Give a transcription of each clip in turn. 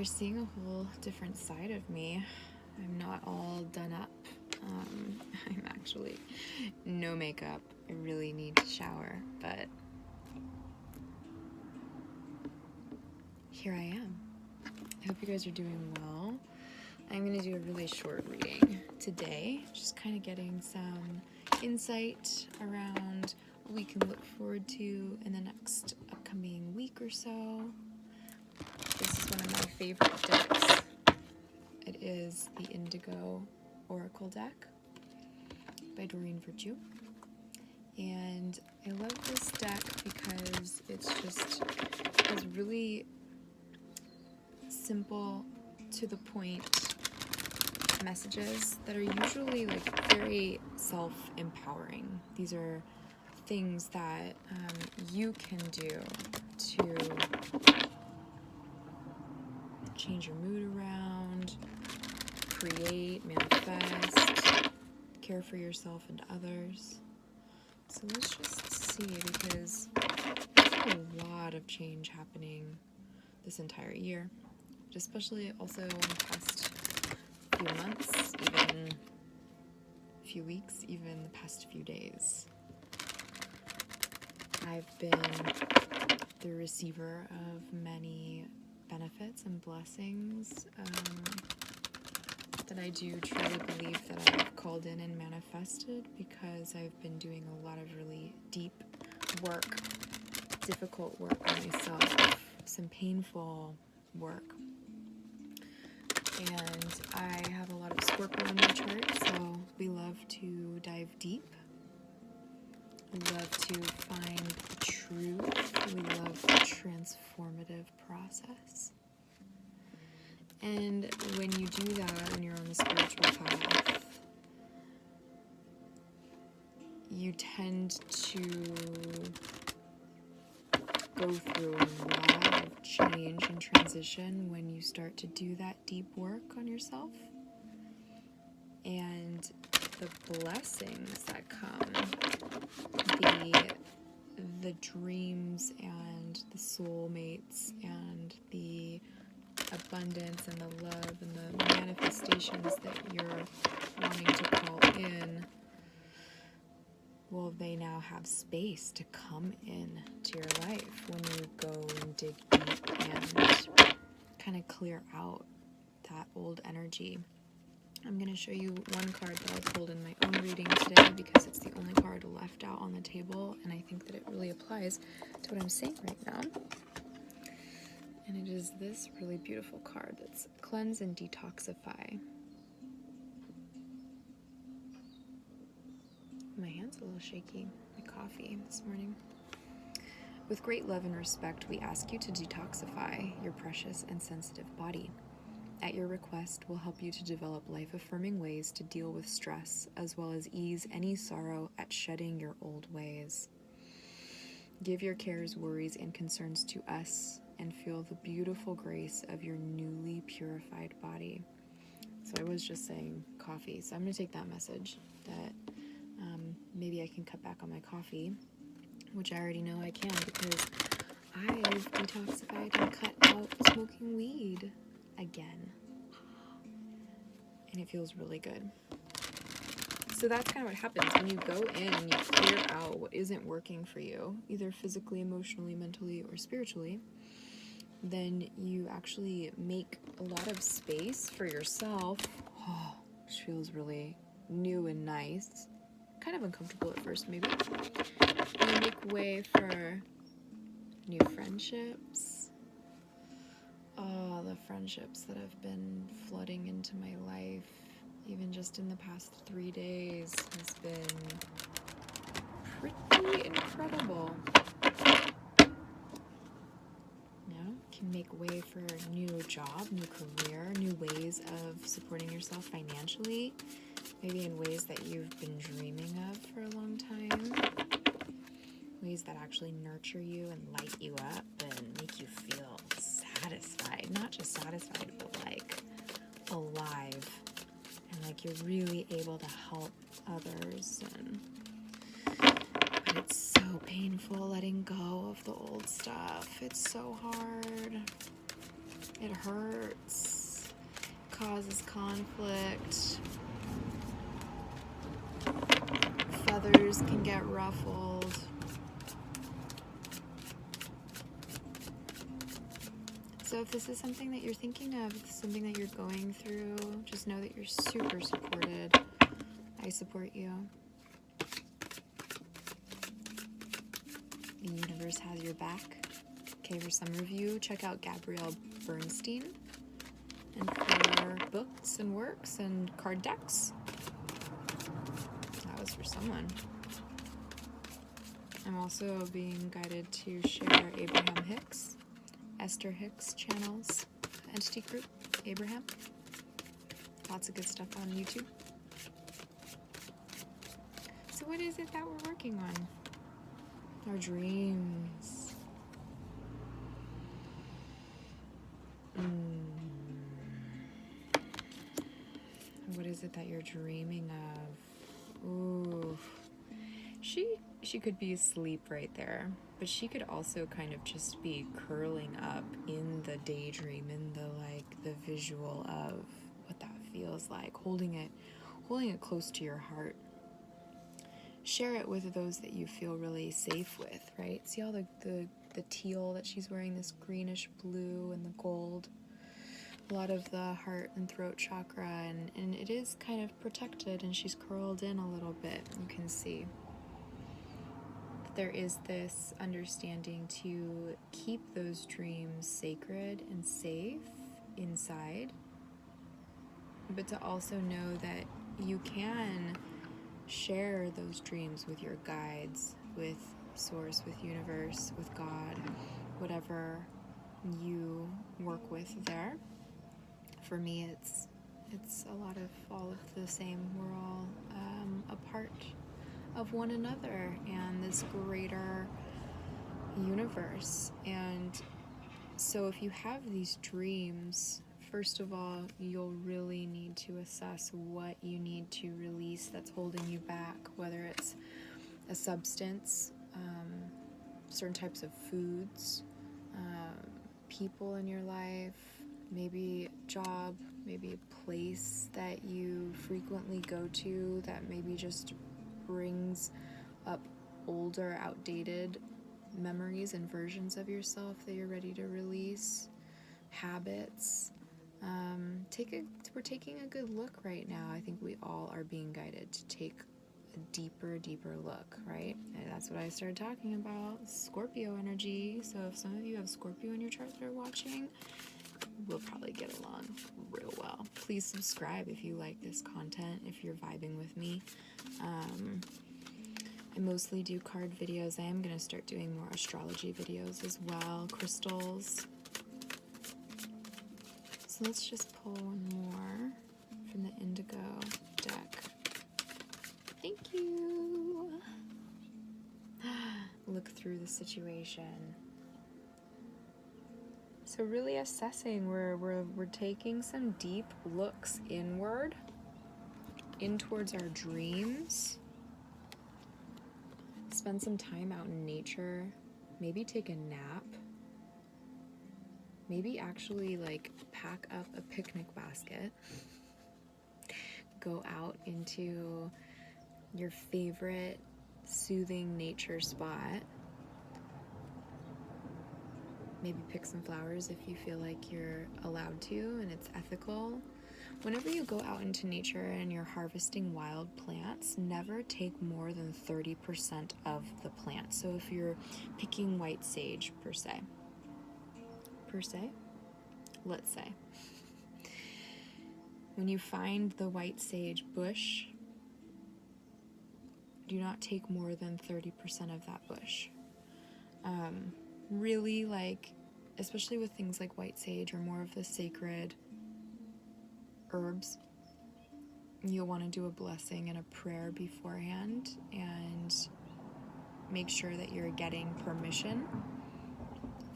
seeing a whole different side of me. I'm not all done up. I'm actually no makeup. I really need to shower, but here I am. I hope you guys are doing well. I'm going to do a really short reading today, just kind of getting some insight around what we can look forward to in the next upcoming week or so. This is one of my favorite decks. It is the Indigo Oracle deck by Doreen Virtue. And I love this deck because it's just has really simple, to the point messages that are usually like very self-empowering. These are things that you can do to change your mood around, create, manifest, care for yourself and others. So let's just see, because there's a lot of change happening this entire year, but especially also in the past few months, even a few weeks, even the past few days. I've been the receiver of many benefits and blessings that I do truly believe that I've called in and manifested, because I've been doing a lot of really deep work, difficult work on myself, some painful work. And I have a lot of Scorpio in my chart, so we love to dive deep. We love to find the truth. We love the transformative process. And when you do that, when you're on the spiritual path, you tend to go through a lot of change and transition when you start to do that deep work on yourself. And the blessings that come, the dreams and the soulmates and the abundance and the love and the manifestations that you're wanting to call in, well, they now have space to come in to your life when you go and dig deep and kind of clear out that old energy. I'm going to show you one card that I'll pull in my own reading today, because it's the only card left out on the table, and I think that it really applies to what I'm saying right now. And it is this really beautiful card that's Cleanse and Detoxify. My hand's a little shaky. My coffee this morning. With great love and respect, we ask you to detoxify your precious and sensitive body. At your request, we'll help you to develop life-affirming ways to deal with stress, as well as ease any sorrow at shedding your old ways. Give your cares, worries, and concerns to us, and feel the beautiful grace of your newly purified body. So I was just saying coffee, so I'm going to take that message that maybe I can cut back on my coffee, which I already know I can, because I've detoxified and cut out smoking weed again. And it feels really good. So that's kind of what happens when you go in and you clear out what isn't working for you, either physically, emotionally, mentally, or spiritually. Then you actually make a lot of space for yourself, which feels really new and nice. Kind of uncomfortable at first, maybe. And you make way for new friendships. Oh, the friendships that have been flooding into my life, even just in the past 3 days, has been pretty incredible. Can make way for a new job, new career, new ways of supporting yourself financially, maybe in ways that you've been dreaming of for a long time, ways that actually nurture you and light you up and make you feel satisfied, not just satisfied, but like alive, and like you're really able to help others. But it's so painful letting go of the old stuff. It's so hard. It hurts, causes conflict. Feathers can get ruffled. So if this is something that you're thinking of, if it's something that you're going through, just know that you're super supported. I support you. The universe has your back. Okay, for some review, check out Gabrielle Bernstein. And for books and works and card decks, that was for someone. I'm also being guided to share Abraham Hicks, Esther Hicks channels, entity group, Abraham. Lots of good stuff on YouTube. So what is it that we're working on? Our dreams. What is it that you're dreaming of? Ooh. She could be asleep right there, but she could also kind of just be curling up in the daydream, in the visual of what that feels like, holding it close to your heart. Share it with those that you feel really safe with, right? See all the teal that she's wearing, this greenish blue and the gold. A lot of the heart and throat chakra, and it is kind of protected, and she's curled in a little bit, you can see. There is this understanding to keep those dreams sacred and safe inside, but to also know that you can share those dreams with your guides, with Source, with Universe, with God, whatever you work with there. For me, it's a lot of all of the same. We're all a part of one another and this greater universe. And so if you have these dreams, first of all, you'll really need to assess what you need to release that's holding you back, whether it's a substance, certain types of foods, people in your life, maybe a job, maybe a place that you frequently go to that maybe just brings up older, outdated memories and versions of yourself that you're ready to release, habits. We're taking a good look right now. I think we all are being guided to take a deeper look, right? And that's what I started talking about, Scorpio energy. So if some of you have Scorpio in your chart that are watching, we'll probably get along real well. Please subscribe if you like this content, if you're vibing with me. I mostly do card videos. I am going to start doing more astrology videos as well, crystals. So let's just pull one more from the Indigo deck. Thank you. Look through the situation. So really assessing, we're taking some deep looks inward, in towards our dreams. Spend some time out in nature, maybe take a nap, maybe actually pack up a picnic basket, go out into your favorite soothing nature spot, maybe pick some flowers if you feel like you're allowed to and it's ethical. Whenever you go out into nature and you're harvesting wild plants, never take more than 30% of the plant. So if you're picking white sage, per se, let's say, when you find the white sage bush, do not take more than 30% of that bush. Really, especially with things like white sage or more of the sacred herbs, you'll want to do a blessing and a prayer beforehand and make sure that you're getting permission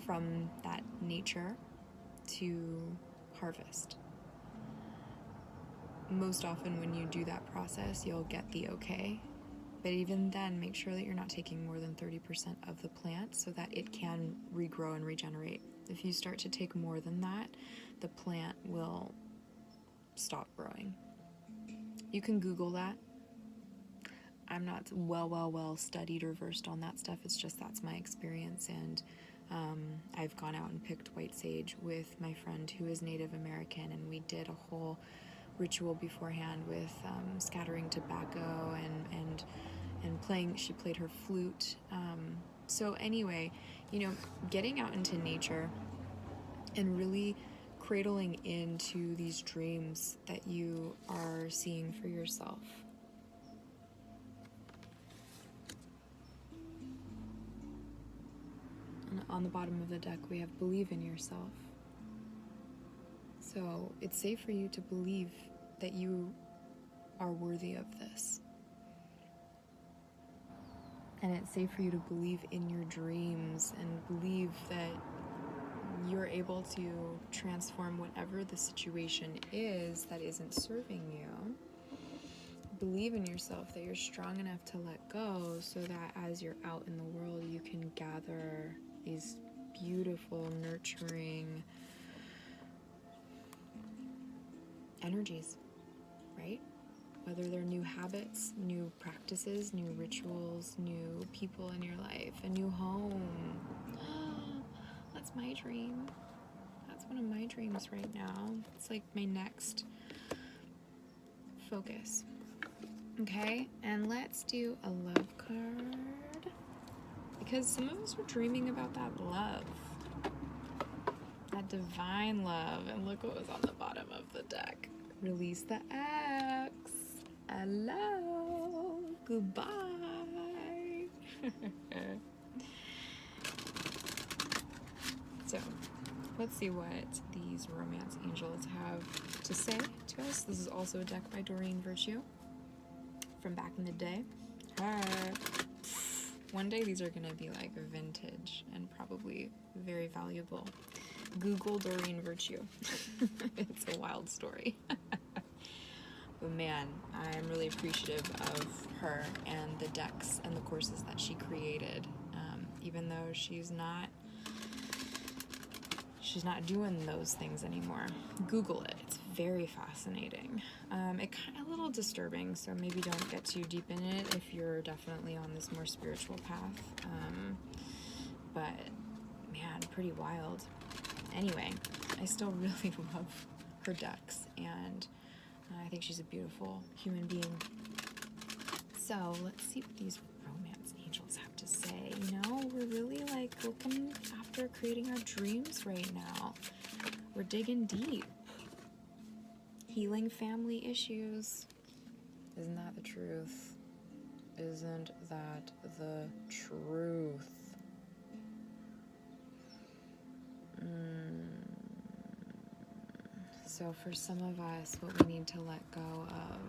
from that nature to harvest. Most often when you do that process, you'll get the okay, But even then, make sure that you're not taking more than 30% of the plant so that it can regrow and regenerate. If you start to take more than that, the plant will stop growing. You can Google that. I'm not well studied or versed on that stuff. It's just that's my experience. And I've gone out and picked white sage with my friend who is Native American, and we did a whole ritual beforehand with scattering tobacco and playing. She played her flute. So anyway, getting out into nature and really cradling into these dreams that you are seeing for yourself. And on the bottom of the deck, we have believe in yourself. So it's safe for you to believe that you are worthy of this. And it's safe for you to believe in your dreams and believe that you're able to transform whatever the situation is that isn't serving you. Believe in yourself that you're strong enough to let go so that as you're out in the world, you can gather these beautiful, nurturing energies, right? Whether they're new habits, new practices, new rituals, new people in your life, a new home. That's my dream. That's one of my dreams right now. It's like my next focus. Okay, and let's do a love card. Because some of us are dreaming about that love. That divine love. And look what was on the bottom of the deck. Release the X. Hello. Goodbye. So, let's see what these romance angels have to say to us. This is also a deck by Doreen Virtue from back in the day. One day these are going to be like vintage and probably very valuable. Google Doreen Virtue. It's a wild story. But man, I'm really appreciative of her and the decks and the courses that she created. Even though she's not doing those things anymore. Google it. It's very fascinating. It kind of a little disturbing, so maybe don't get too deep in it if you're definitely on this more spiritual path. But man, pretty wild. Anyway, I still really love her decks, and I think she's a beautiful human being. So let's see what these romance angels have to say. We're really like looking after creating our dreams right now. We're digging deep. Healing family issues. Isn't that the truth? Isn't that the truth? So for some of us, what we need to let go of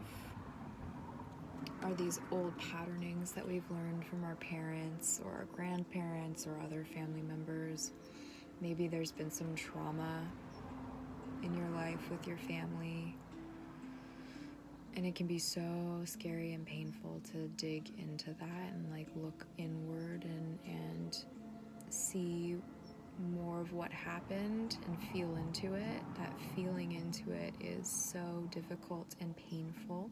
are these old patternings that we've learned from our parents or our grandparents or other family members. Maybe there's been some trauma in your life with your family, and it can be so scary and painful to dig into that and like look inward and see more of what happened and feel into it. That feeling into it is so difficult and painful.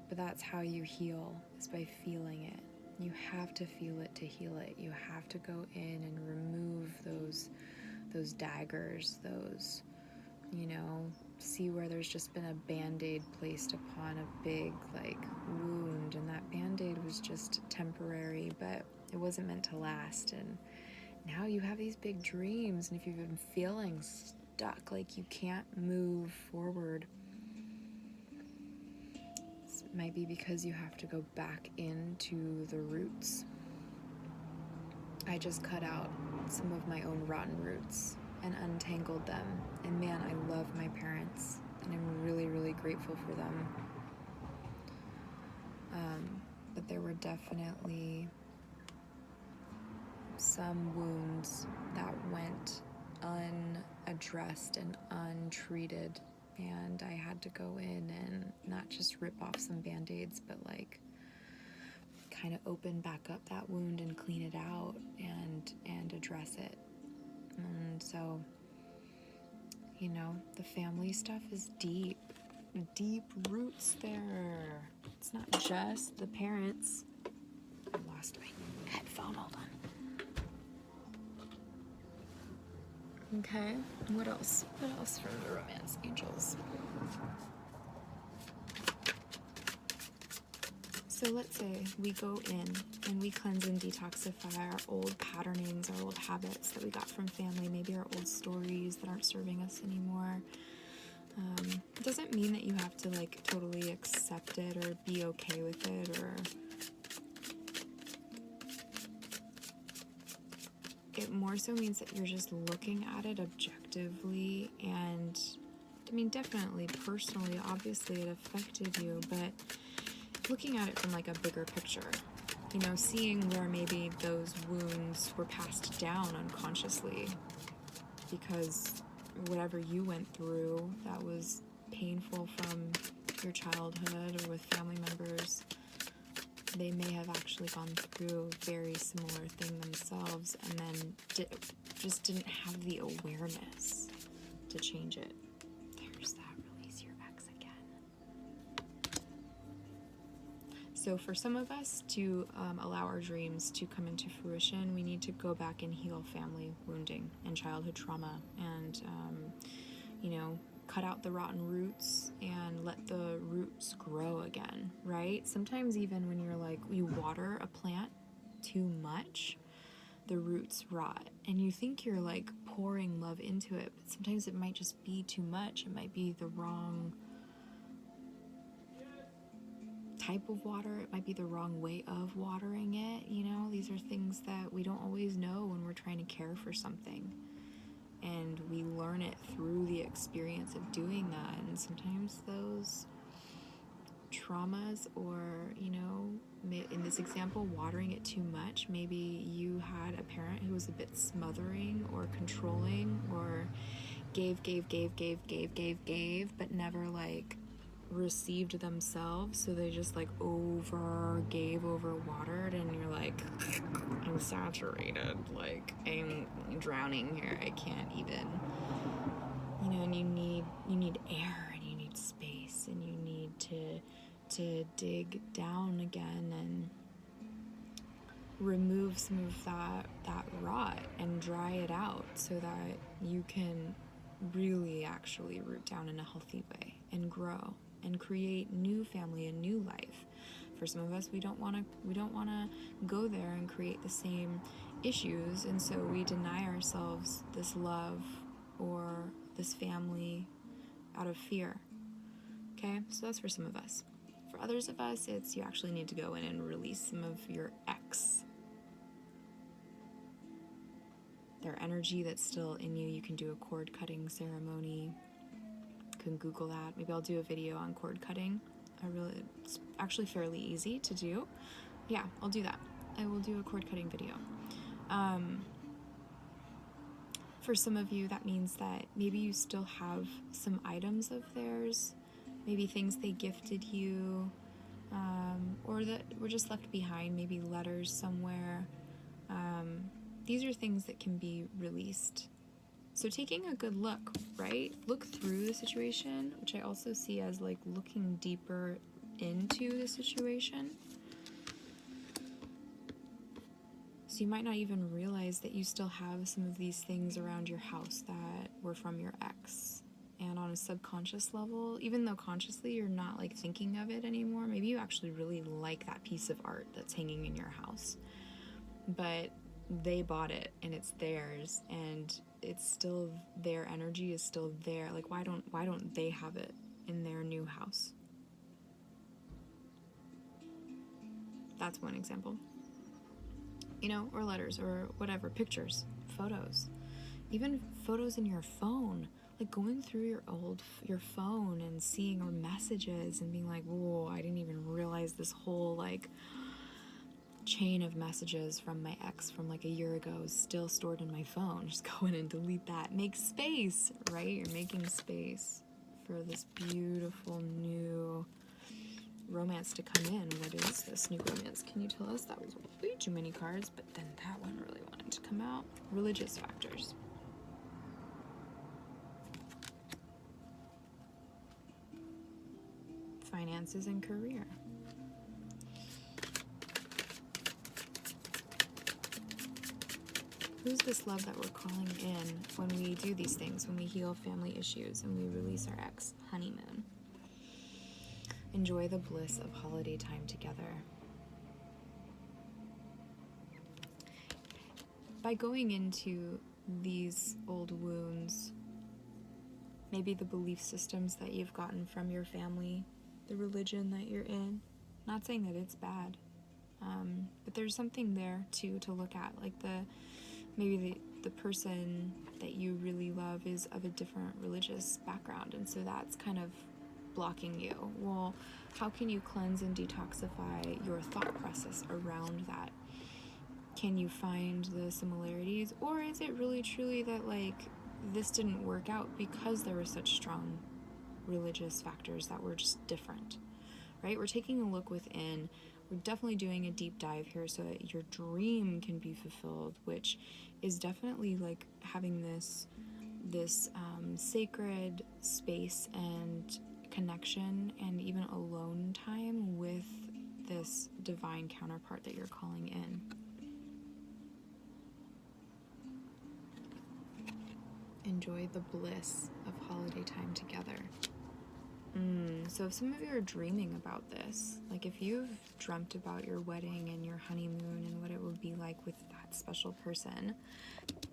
But that's how you heal, is by feeling it. You have to feel it to heal it. You have to go in and remove those daggers, those, see where there's just been a band-aid placed upon a big wound, and that band-aid was just temporary, but it wasn't meant to last. And now you have these big dreams, and if you've been feeling stuck, like you can't move forward, it might be because you have to go back into the roots. I just cut out some of my own rotten roots and untangled them, and man, I love my parents, and I'm really, really grateful for them. But there were definitely some wounds that went unaddressed and untreated, and I had to go in and not just rip off some band-aids, but kind of open back up that wound and clean it out and address it. And so, you know, the family stuff is deep roots there. It's not just the parents. I lost my headphone, hold on. Okay, what else? What else from the Romance Angels? So let's say we go in and we cleanse and detoxify our old patternings, our old habits that we got from family, maybe our old stories that aren't serving us anymore. It doesn't mean that you have to like totally accept it or be okay with it, or it more so means that you're just looking at it objectively. And I mean, definitely personally, obviously it affected you, but looking at it from like a bigger picture, you know, seeing where maybe those wounds were passed down unconsciously because whatever you went through that was painful from your childhood or with family members, they may have actually gone through a very similar thing themselves and then just didn't have the awareness to change it. There's that, release your ex again. So for some of us to allow our dreams to come into fruition, we need to go back and heal family wounding and childhood trauma and, you know, cut out the rotten roots and let the roots grow again, right? Sometimes even when you're like, you water a plant too much, the roots rot and you think you're like pouring love into it, but sometimes it might just be too much. It might be the wrong type of water. It might be the wrong way of watering it. You know, these are things that we don't always know when we're trying to care for something. And we learn it through the experience of doing that. And sometimes those traumas, or, you know, in this example, watering it too much, maybe you had a parent who was a bit smothering or controlling or gave, but never like received themselves. So they just like over watered, and you're like, I'm saturated, like I'm drowning here, I can't even, you know. And you need air, and you need space, and you need to dig down again and remove some of that rot and dry it out so that you can really actually root down in a healthy way and grow and create new family and new life. For some of us, we don't want to go there and create the same issues, and so we deny ourselves this love or this family out of fear. Okay, so that's for some of us. For others of us, it's you actually need to go in and release some of your ex, their energy that's still in you. You can do a cord cutting ceremony. You can Google that. Maybe I'll do a video on cord cutting. It's actually fairly easy to do. Yeah, I'll do that. I will do a cord cutting video. For some of you, that means that maybe you still have some items of theirs, maybe things they gifted you, or that were just left behind, maybe letters somewhere. These are things that can be released. So taking a good look, right? Look through the situation, which I also see as like looking deeper into the situation. So you might not even realize that you still have some of these things around your house that were from your ex. And on a subconscious level, even though consciously you're not like thinking of it anymore, maybe you actually really like that piece of art that's hanging in your house. But they bought it and it's theirs, and it's still, their energy is still there. Like, why don't they have it in their new house? That's one example. You know, or letters, or whatever, pictures, photos, even photos in your phone, like going through your phone and seeing our messages and being like, whoa, I didn't even realize this whole like chain of messages from my ex from like a year ago is still stored in my phone. Just go in and delete that. Make space, right? You're making space for this beautiful new romance to come in. What is this new romance? Can you tell us? That was way too many cards, but then that one really wanted to come out. Religious factors. Finances and career. Who's this love that we're calling in when we do these things, when we heal family issues and we release our ex? Honeymoon. Enjoy the bliss of holiday time together. By going into these old wounds, maybe the belief systems that you've gotten from your family, the religion that you're in, not saying that it's bad, but there's something there too to look at, like maybe the person that you really love is of a different religious background, and so that's kind of blocking you. Well, how can you cleanse and detoxify your thought process around that? Can you find the similarities, or is it really truly that like this didn't work out because there were such strong religious factors that were just different, right? We're taking a look within. We're definitely doing a deep dive here so that your dream can be fulfilled, which is definitely like having this sacred space and connection and even alone time with this divine counterpart that you're calling in. Enjoy the bliss of holiday time together. So if some of you are dreaming about this, like if you've dreamt about your wedding and your honeymoon and what it would be like with that special person,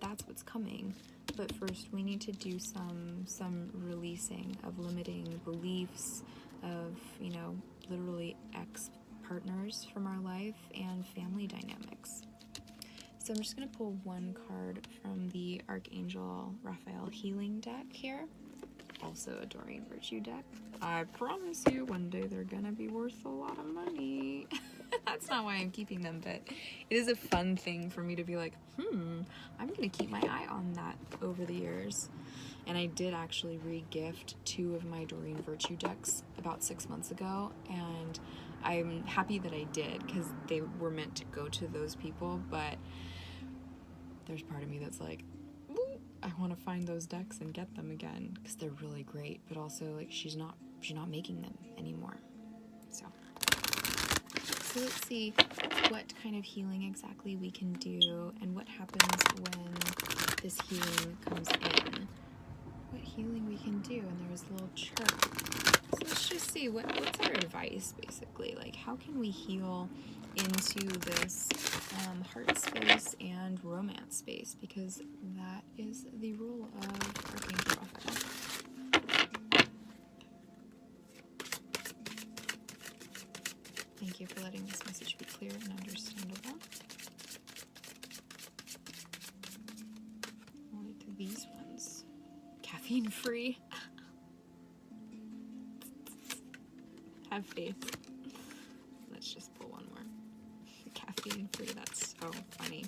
that's what's coming. But first we need to do some releasing of limiting beliefs, of, you know, literally ex-partners from our life and family dynamics. So I'm just going to pull one card from the Archangel Raphael Healing deck here. Also a Doreen Virtue deck. I promise you one day they're gonna be worth a lot of money. That's not why I'm keeping them, but it is a fun thing for me to be like, I'm gonna keep my eye on that over the years. And I did actually re-gift 2 of my Doreen Virtue decks about 6 months ago, and I'm happy that I did because they were meant to go to those people, but there's part of me that's like, I want to find those decks and get them again because they're really great, but also like she's not making them anymore. So let's see what kind of healing exactly we can do and what happens when this healing comes in. What healing we can do, and there was a little chart. So let's just see what's our advice basically. Like, how can we heal into this heart space and romance space, because that is the role of Archangel Raphael. Thank you for letting this message be clear and understandable. I'll wait to these ones. Caffeine free. Have faith. Let's just pull one more. Caffeine free, that's so funny.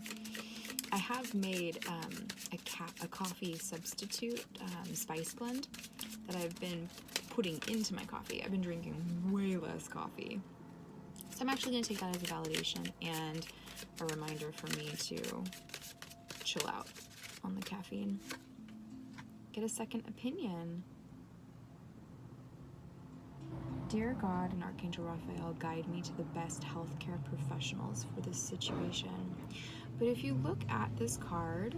I have made a coffee substitute spice blend that I've been putting into my coffee. I've been drinking way less coffee. So I'm actually going to take that as a validation and a reminder for me to chill out on the caffeine. Get a second opinion. Dear God and Archangel Raphael, guide me to the best healthcare professionals for this situation. But if you look at this card,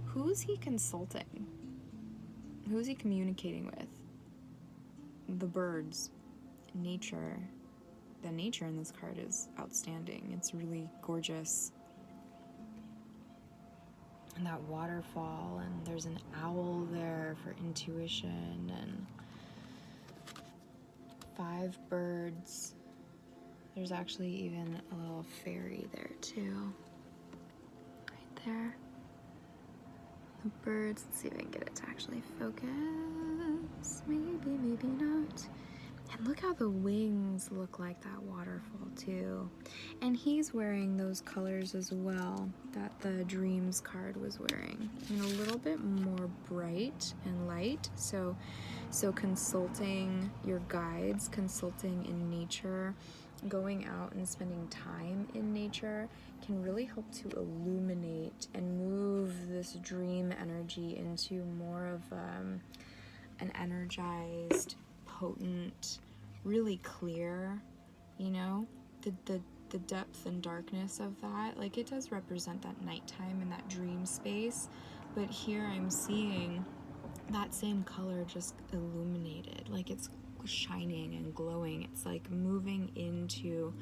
who's he consulting? Who's he communicating with? The birds, nature. The nature in this card is outstanding. It's really gorgeous. And that waterfall, and there's an owl there for intuition, and 5 birds. There's actually even a little fairy there too. Right there. The birds, let's see if I can get it to actually focus. Maybe, maybe not. And look how the wings look like that waterfall too. And he's wearing those colors as well that the Dreams card was wearing. And a little bit more bright and light. So consulting your guides, consulting in nature, going out and spending time in nature can really help to illuminate and move this dream energy into more of an energized, potent, really clear, you know, the depth and darkness of that. Like, it does represent that nighttime and that dream space, but here I'm seeing that same color just illuminated, like it's shining and glowing. It's like moving into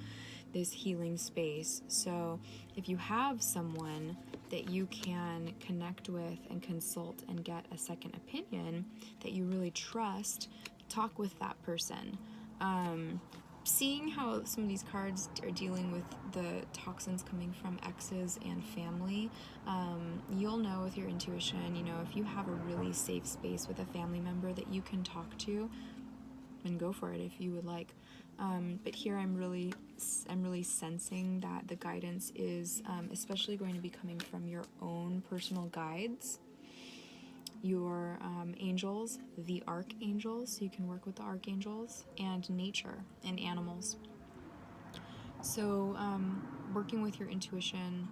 this healing space. So if you have someone that you can connect with and consult and get a second opinion that you really trust, talk with that person. Seeing how some of these cards are dealing with the toxins coming from exes and family, you'll know with your intuition, you know, if you have a really safe space with a family member that you can talk to, and go for it if you would like. But here I'm really sensing that the guidance is especially going to be coming from your own personal guides, your angels, the archangels, so you can work with the archangels, and nature and animals. So working with your intuition,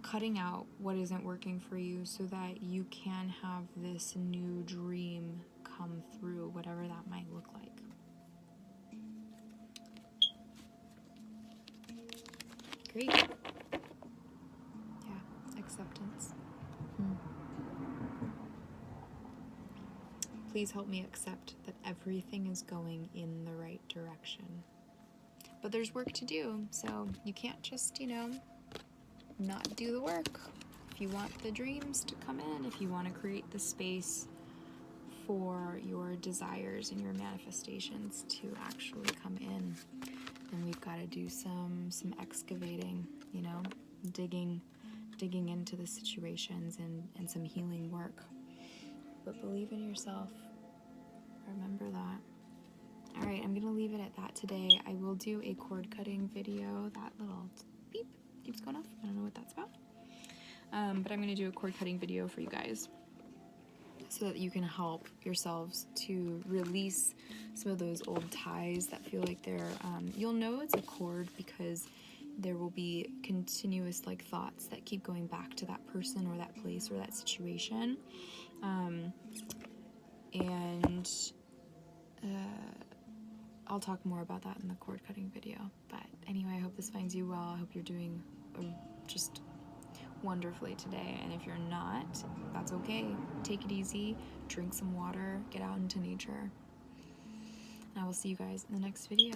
cutting out what isn't working for you so that you can have this new dream come through, whatever that might look like. Great. Yeah, acceptance. Please help me accept that everything is going in the right direction. But there's work to do, so you can't just, you know, not do the work. If you want the dreams to come in, if you want to create the space for your desires and your manifestations to actually come in, then we've got to do some excavating, you know, digging into the situations and some healing work. But believe in yourself. Remember that. All right, I'm gonna leave it at that today. I will do a cord cutting video. That little beep keeps going off. I don't know what that's about. But I'm gonna do a cord cutting video for you guys so that you can help yourselves to release some of those old ties that feel like they're, you'll know it's a cord because there will be continuous like thoughts that keep going back to that person or that place or that situation. I'll talk more about that in the cord cutting video. But anyway, I hope this finds you well. I hope you're doing just wonderfully today. And if you're not, that's okay. Take it easy, drink some water, get out into nature. And I will see you guys in the next video.